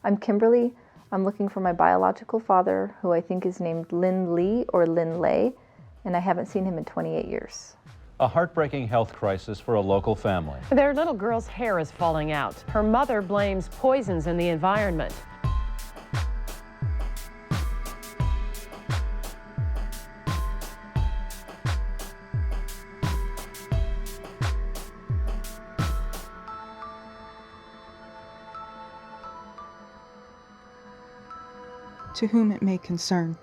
I'm Kimberly. I'm looking for my biological father, who I think is named Linh Lê or Linh Lê, and I haven't seen him in 28 years. A heartbreaking health crisis for a local family. Their little girl's hair is falling out. Her mother blames poisons in the environment. To whom it may concern.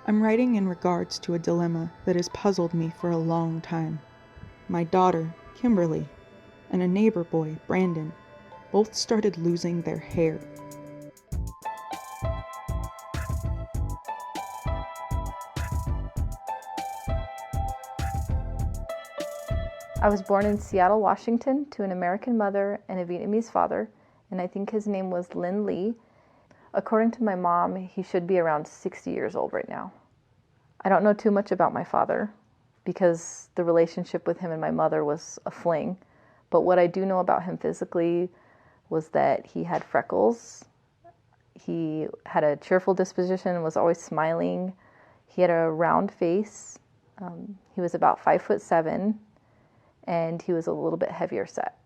I'm writing in regards to a dilemma that has puzzled me for a long time. My daughter, Kimberly, and a neighbor boy, Brandon, both started losing their hair. I was born in Seattle, Washington, to an American mother and a Vietnamese father, and I think his name was Linh Lê. According to my mom, he should be around 60 years old right now. I don't know too much about my father because the relationship with him and my mother was a fling. But what I do know about him physically was that he had freckles. He had a cheerful disposition and was always smiling. He had a round face. He was about 5'7", and he was a little bit heavier set.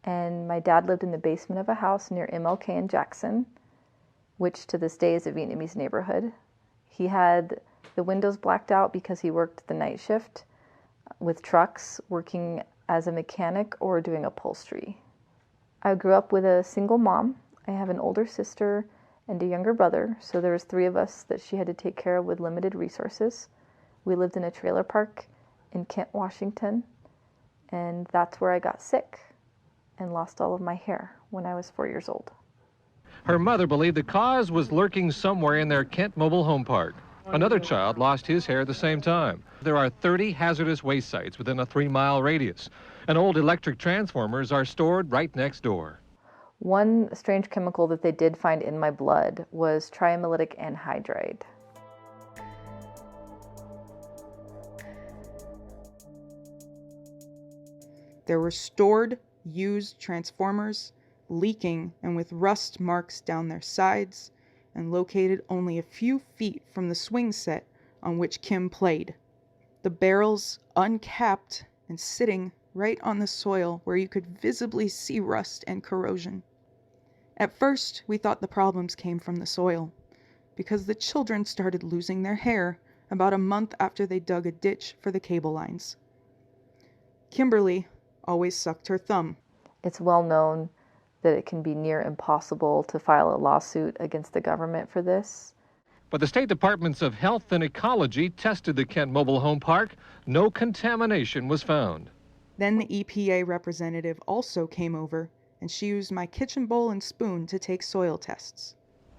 And my dad lived in the basement of a house near MLK and Jackson, which to this day is a Vietnamese neighborhood. He had the windows blacked out because he worked the night shift with trucks, working as a mechanic or doing upholstery. I grew up with a single mom. I have an older sister and a younger brother, so there was 3 of us that she had to take care of with limited resources. We lived in a trailer park in Kent, Washington, and that's where I got sick and lost all of my hair when I was 4 years old. Her mother believed the cause was lurking somewhere in their Kent mobile home park. Another child lost his hair at the same time. There are 30 hazardous waste sites within a 3-mile radius, and old electric transformers are stored right next door. One strange chemical that they did find in my blood was triamylitic anhydride. There were stored, used transformers, leaking and with rust marks down their sides, and located only a few feet from the swing set on which Kim played. The barrels uncapped and sitting right on the soil where you could visibly see rust and corrosion. At first, we thought the problems came from the soil, because the children started losing their hair about a month after they dug a ditch for the cable lines. Kimberly always sucked her thumb. It's well known that it can be near impossible to file a lawsuit against the government for this. But the State Departments of Health and Ecology tested the Kent Mobile Home Park. No contamination was found. Then the EPA representative also came over, and she used my kitchen bowl and spoon to take soil tests.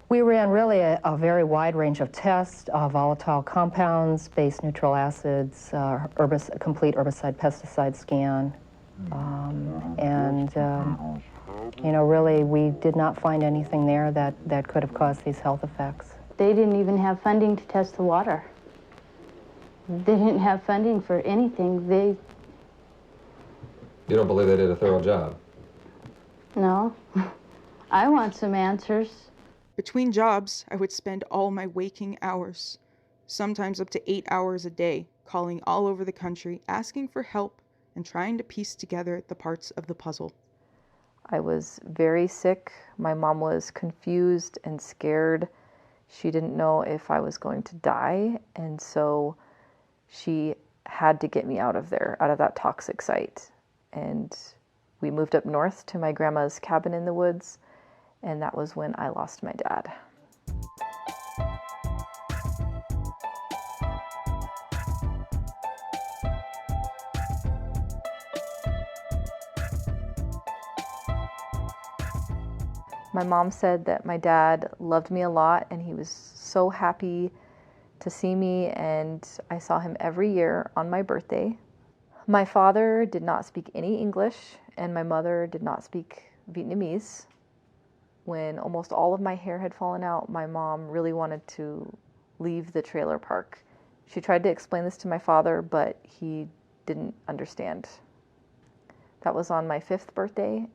We ran really a very wide range of tests, volatile compounds, base neutral acids, complete herbicide pesticide scan, really we did not find anything there that could have caused these health effects. They didn't even have funding to test the water. They didn't have funding for anything. You don't believe they did a thorough job? No. I want some answers. Between jobs, I would spend all my waking hours, sometimes up to 8 hours a day, calling all over the country, asking for help and trying to piece together the parts of the puzzle. I was very sick. My mom was confused and scared. She didn't know if I was going to die, and so she had to get me out of there, out of that toxic site. And we moved up north to my grandma's cabin in the woods, and that was when I lost my dad. My mom said that my dad loved me a lot and he was so happy to see me, and I saw him every year on my birthday. My father did not speak any English and my mother did not speak Vietnamese. When almost all of my hair had fallen out, my mom really wanted to leave the trailer park. She tried to explain this to my father, but he didn't understand. That was on my 5th birthday,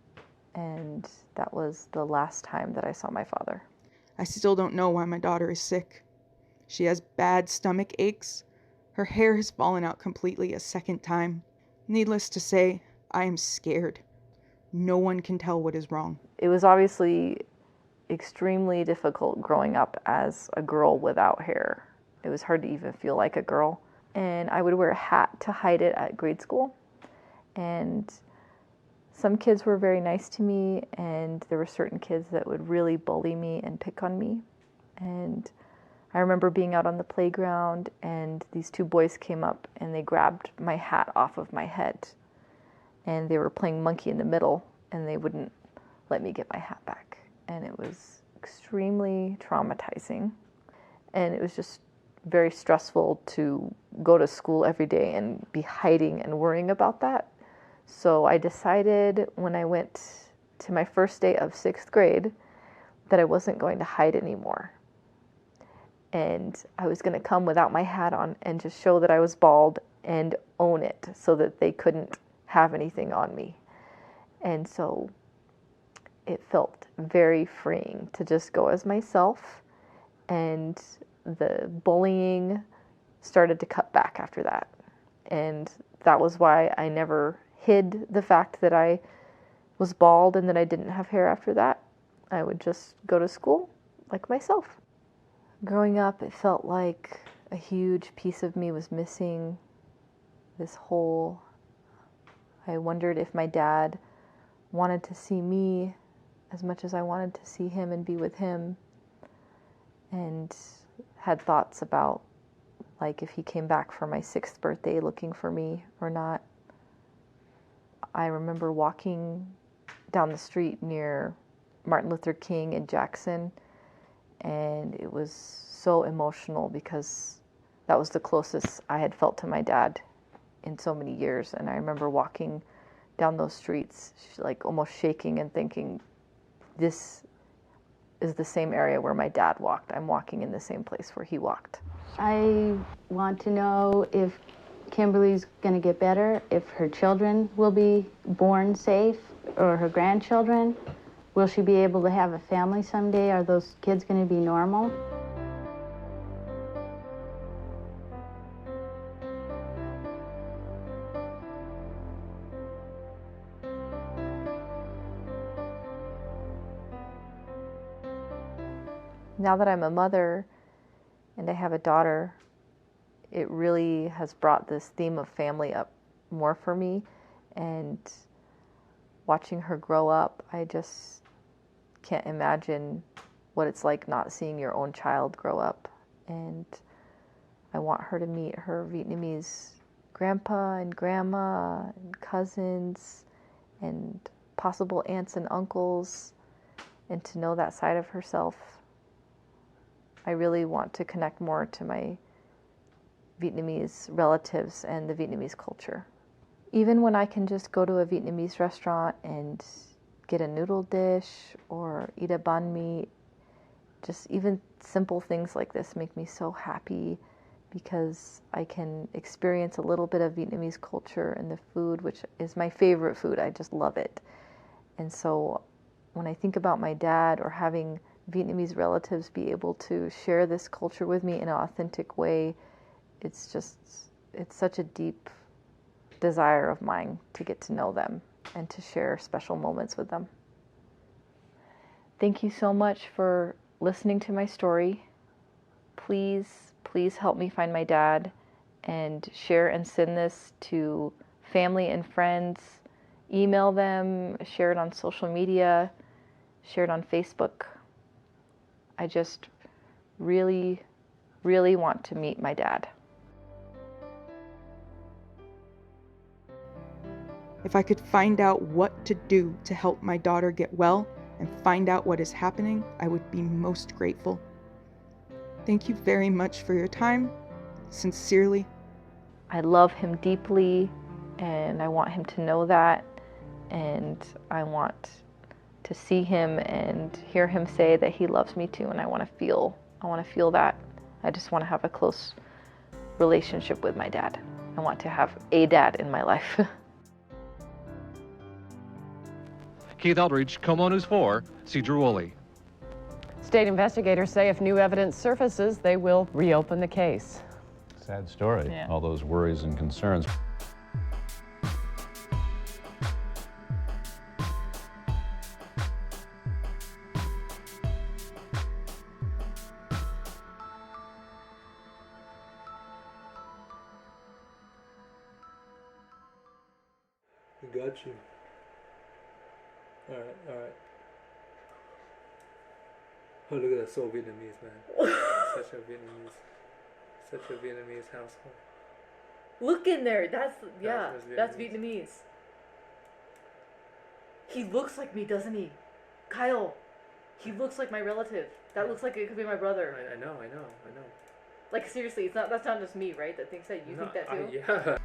and that was the last time that I saw my father. I still don't know why my daughter is sick. She has bad stomach aches. Her hair has fallen out completely a second time. Needless to say, I am scared. No one can tell what is wrong. It was obviously extremely difficult growing up as a girl without hair. It was hard to even feel like a girl. And I would wear a hat to hide it at grade school. And some kids were very nice to me, and there were certain kids that would really bully me and pick on me. And I remember being out on the playground, and these two boys came up and they grabbed my hat off of my head. And they were playing monkey in the middle, and they wouldn't let me get my hat back. And it was extremely traumatizing. And it was just very stressful to go to school every day and be hiding and worrying about that. So I decided when I went to my first day of 6th grade that I wasn't going to hide anymore. And I was going to come without my hat on and just show that I was bald and own it so that they couldn't have anything on me. And so it felt very freeing to just go as myself, and the bullying started to cut back after that. And that was why I never hid the fact that I was bald and that I didn't have hair after that. I would just go to school like myself. Growing up, it felt like a huge piece of me was missing. This hole. I wondered if my dad wanted to see me as much as I wanted to see him and be with him, and had thoughts about like if he came back for my 6th birthday looking for me or not. I remember walking down the street near Martin Luther King and Jackson, and it was so emotional because that was the closest I had felt to my dad in so many years. And I remember walking down those streets like almost shaking and thinking, this is the same area where my dad walked. I'm walking in the same place where he walked. I want to know if Kimberly's going to get better, if her children will be born safe, or her grandchildren. Will she be able to have a family someday? Are those kids going to be normal? Now that I'm a mother and I have a daughter, it really has brought this theme of family up more for me. And watching her grow up, I just can't imagine what it's like not seeing your own child grow up. And I want her to meet her Vietnamese grandpa and grandma and cousins and possible aunts and uncles, and to know that side of herself. I really want to connect more to my Vietnamese relatives and the Vietnamese culture. Even when I can just go to a Vietnamese restaurant and get a noodle dish or eat a banh mi, just even simple things like this make me so happy, because I can experience a little bit of Vietnamese culture in the food, which is my favorite food. I just love it. And so when I think about my dad or having Vietnamese relatives be able to share this culture with me in an authentic way, it's such a deep desire of mine to get to know them and to share special moments with them. Thank you so much for listening to my story. Please help me find my dad, and share and send this to family and friends. Email them, share it on social media, share it on Facebook. I just really, really want to meet my dad. If I could find out what to do to help my daughter get well and find out what is happening, I would be most grateful. Thank you very much for your time. Sincerely. I love him deeply, and I want him to know that, and I want to see him and hear him say that he loves me too, and I want to feel that. I just want to have a close relationship with my dad. I want to have a dad in my life. Keith Eldridge, Como News 4, Cedar Woolley. State investigators say if new evidence surfaces, they will reopen the case. Sad story, Yeah. all those worries and concerns. I got you. Alright, alright. Oh, look at that, so Vietnamese, man. Such a Vietnamese household. Look in there. That's That's Vietnamese. He looks like me, doesn't he? Kyle, he looks like my relative. That looks like it could be my brother. I know. Like seriously, that's not just me, right? That thinks that you think that too. Yeah.